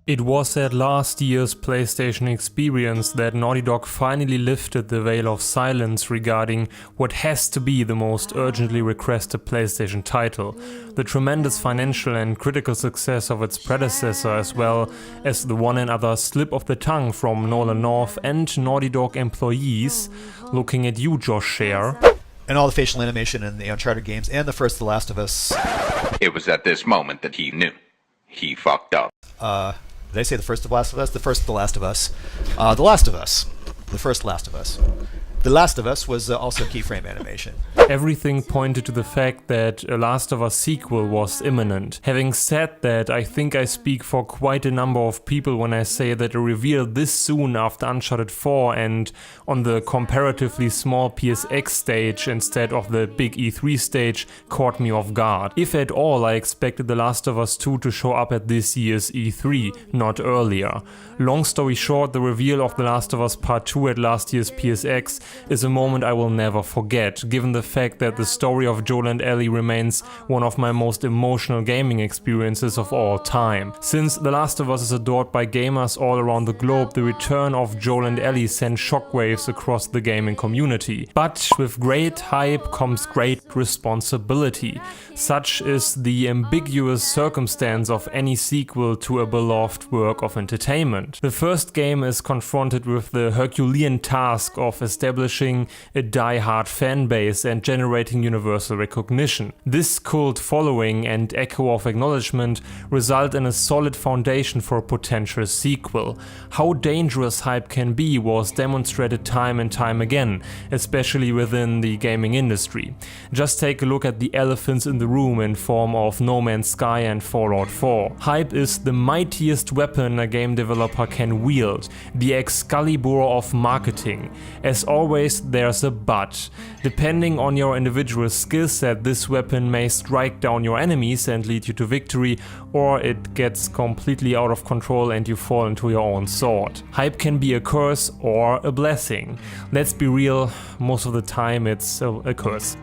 It was at last year's PlayStation Experience that Naughty Dog finally lifted the veil of silence regarding what has to be the most urgently requested PlayStation title, the tremendous financial and critical success of its predecessor, as well as the one and other slip of the tongue from Nolan North and Naughty Dog employees. Looking at you, Josh Share. And all the facial animation in the Uncharted games and the first The Last of Us. It was at this moment that he knew. He fucked up. Did I say the first of Last of Us? The first of The Last of Us. The Last of Us. The first Last of Us. The Last of Us was also keyframe animation. Everything pointed to the fact that a Last of Us sequel was imminent. Having said that, I think I speak for quite a number of people when I say that a reveal this soon after Uncharted 4 and on the comparatively small PSX stage instead of the big E3 stage caught me off guard. If at all, I expected The Last of Us 2 to show up at this year's E3, not earlier. Long story short, the reveal of The Last of Us Part 2 at last year's PSX is a moment I will never forget, given the fact that the story of Joel and Ellie remains one of my most emotional gaming experiences of all time. Since The Last of Us is adored by gamers all around the globe, the return of Joel and Ellie sent shockwaves across the gaming community. But with great hype comes great responsibility. Such is the ambiguous circumstance of any sequel to a beloved work of entertainment. The first game is confronted with the Herculean task of establishing a die-hard fan base and generating universal recognition. This cult following and echo of acknowledgement result in a solid foundation for a potential sequel. How dangerous hype can be was demonstrated time and time again, especially within the gaming industry. Just take a look at the elephants in the room in form of No Man's Sky and Fallout 4. Hype is the mightiest weapon a game developer can wield, the Excalibur of marketing. As always, there's a but. Depending on your individual skill set, this weapon may strike down your enemies and lead you to victory, or it gets completely out of control and you fall into your own sword. Hype can be a curse or a blessing. Let's be real, most of the time it's a curse.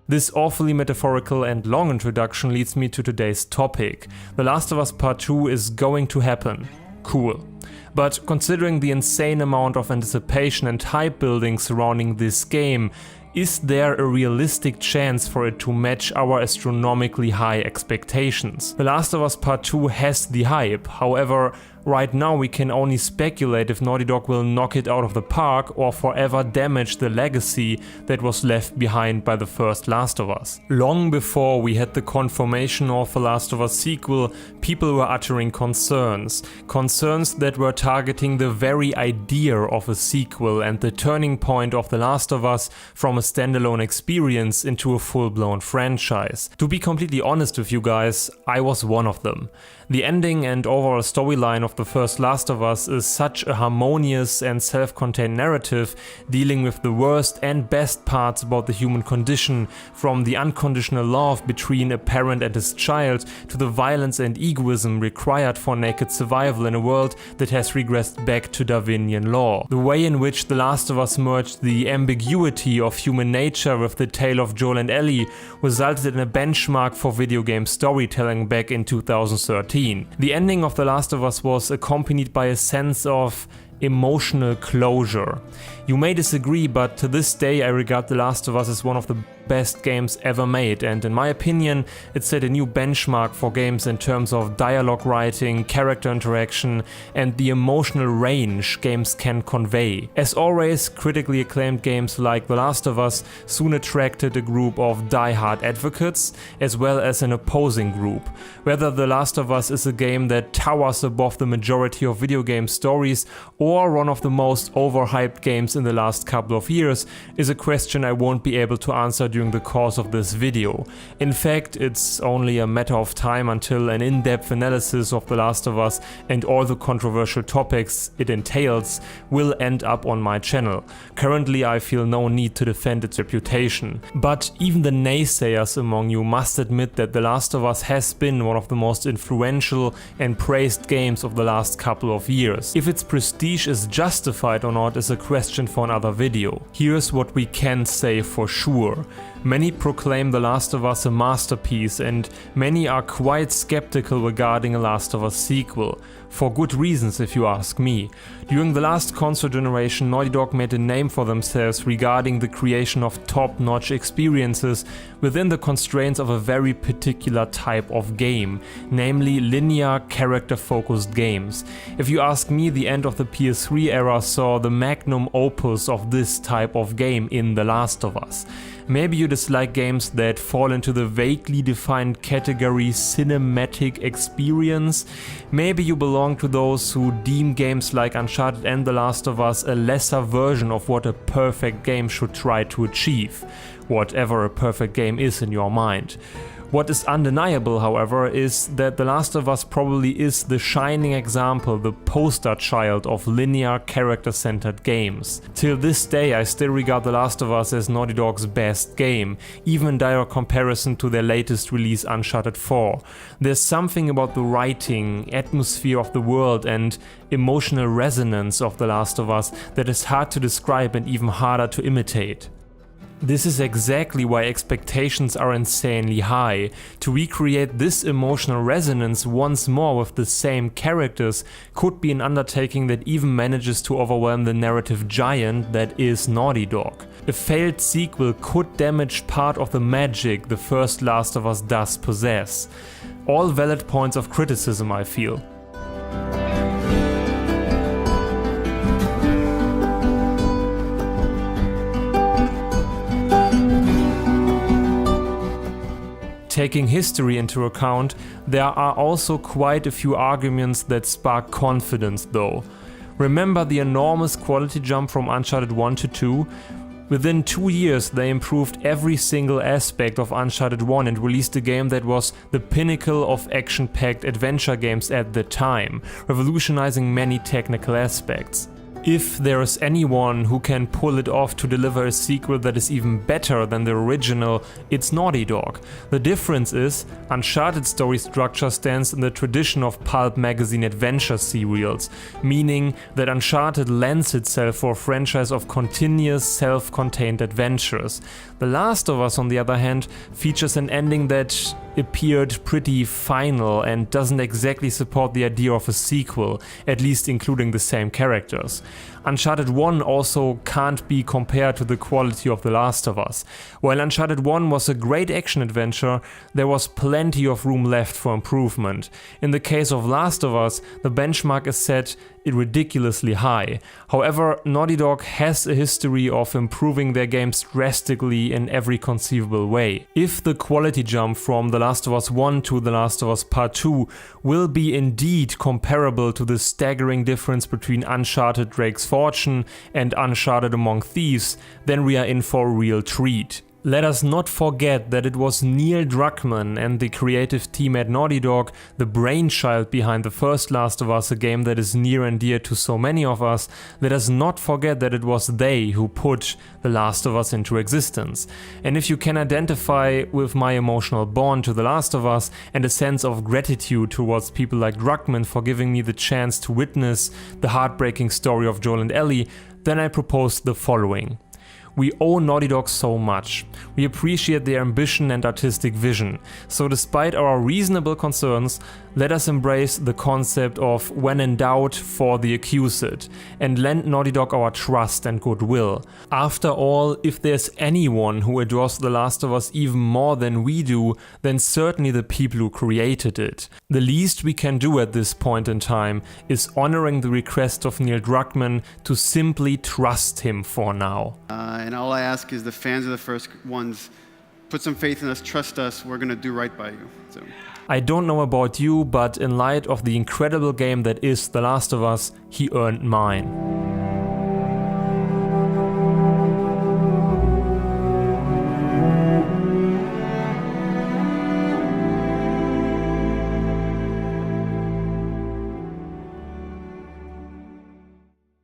This awfully metaphorical and long introduction leads me to today's topic. The Last of Us Part 2 is going to happen. Cool. But considering the insane amount of anticipation and hype building surrounding this game, is there a realistic chance for it to match our astronomically high expectations? The Last of Us Part 2 has the hype, however, right now we can only speculate if Naughty Dog will knock it out of the park or forever damage the legacy that was left behind by the first Last of Us. Long before we had the confirmation of the Last of Us sequel, people were uttering concerns that were targeting the very idea of a sequel and the turning point of The Last of Us from a standalone experience into a full-blown franchise. To be completely honest with you guys, I was one of them. The ending and overall storyline of the first Last of Us is such a harmonious and self-contained narrative, dealing with the worst and best parts about the human condition, from the unconditional love between a parent and his child to the violence and egoism required for naked survival in a world that has regressed back to Darwinian law. The way in which The Last of Us merged the ambiguity of human nature with the tale of Joel and Ellie resulted in a benchmark for video game storytelling back in 2013. The ending of The Last of Us was accompanied by a sense of emotional closure. You may disagree, but to this day I regard The Last of Us as one of the best games ever made, and in my opinion it set a new benchmark for games in terms of dialogue writing, character interaction and the emotional range games can convey. As always, critically acclaimed games like The Last of Us soon attracted a group of die-hard advocates as well as an opposing group. Whether The Last of Us is a game that towers above the majority of video game stories or one of the most overhyped games in the last couple of years is a question I won't be able to answer during the course of this video. In fact, it's only a matter of time until an in-depth analysis of The Last of Us and all the controversial topics it entails will end up on my channel. Currently, I feel no need to defend its reputation. But even the naysayers among you must admit that The Last of Us has been one of the most influential and praised games of the last couple of years. If its prestige is justified or not is a question for another video. Here's what we can say for sure. Many proclaim The Last of Us a masterpiece, and many are quite skeptical regarding a Last of Us sequel. For good reasons, if you ask me. During the last console generation, Naughty Dog made a name for themselves regarding the creation of top-notch experiences within the constraints of a very particular type of game, namely linear, character-focused games. If you ask me, the end of the PS3 era saw the magnum opus of this type of game in The Last of Us. Maybe you dislike games that fall into the vaguely defined category cinematic experience. Maybe you belong to those who deem games like Uncharted and The Last of Us a lesser version of what a perfect game should try to achieve, whatever a perfect game is in your mind. What is undeniable, however, is that The Last of Us probably is the shining example, the poster child of linear, character-centered games. Till this day, I still regard The Last of Us as Naughty Dog's best game, even in direct comparison to their latest release Uncharted 4. There's something about the writing, atmosphere of the world, and emotional resonance of The Last of Us that is hard to describe and even harder to imitate. This is exactly why expectations are insanely high. To recreate this emotional resonance once more with the same characters could be an undertaking that even manages to overwhelm the narrative giant that is Naughty Dog. A failed sequel could damage part of the magic the first Last of Us does possess. All valid points of criticism, I feel. Taking history into account, there are also quite a few arguments that spark confidence though. Remember the enormous quality jump from Uncharted 1 to 2? Within 2 years they improved every single aspect of Uncharted 1 and released a game that was the pinnacle of action-packed adventure games at the time, revolutionizing many technical aspects. If there is anyone who can pull it off to deliver a sequel that is even better than the original, it's Naughty Dog. The difference is, Uncharted's story structure stands in the tradition of pulp magazine adventure serials, meaning that Uncharted lends itself for a franchise of continuous self-contained adventures. The Last of Us, on the other hand, features an ending that appeared pretty final and doesn't exactly support the idea of a sequel, at least including the same characters. Uncharted 1 also can't be compared to the quality of The Last of Us. While Uncharted 1 was a great action adventure, there was plenty of room left for improvement. In the case of Last of Us, the benchmark is set ridiculously high. However, Naughty Dog has a history of improving their games drastically in every conceivable way. If the quality jump from The Last of Us 1 to The Last of Us Part 2 will be indeed comparable to the staggering difference between Uncharted Drake's Fortune and Uncharted Among Thieves, then we are in for a real treat. Let us not forget that it was Neil Druckmann and the creative team at Naughty Dog, the brainchild behind the first Last of Us, a game that is near and dear to so many of us. Let us not forget that it was they who put The Last of Us into existence. And if you can identify with my emotional bond to The Last of Us and a sense of gratitude towards people like Druckmann for giving me the chance to witness the heartbreaking story of Joel and Ellie, then I propose the following. We owe Naughty Dog so much. We appreciate their ambition and artistic vision. So despite our reasonable concerns, let us embrace the concept of when in doubt, for the accused, and lend Naughty Dog our trust and goodwill. After all, if there's anyone who adores The Last of Us even more than we do, then certainly the people who created it. The least we can do at this point in time is honoring the request of Neil Druckmann to simply trust him for now. And all I ask is the fans of the first ones, put some faith in us, trust us, we're gonna do right by you. So. I don't know about you, but in light of the incredible game that is The Last of Us, he earned mine.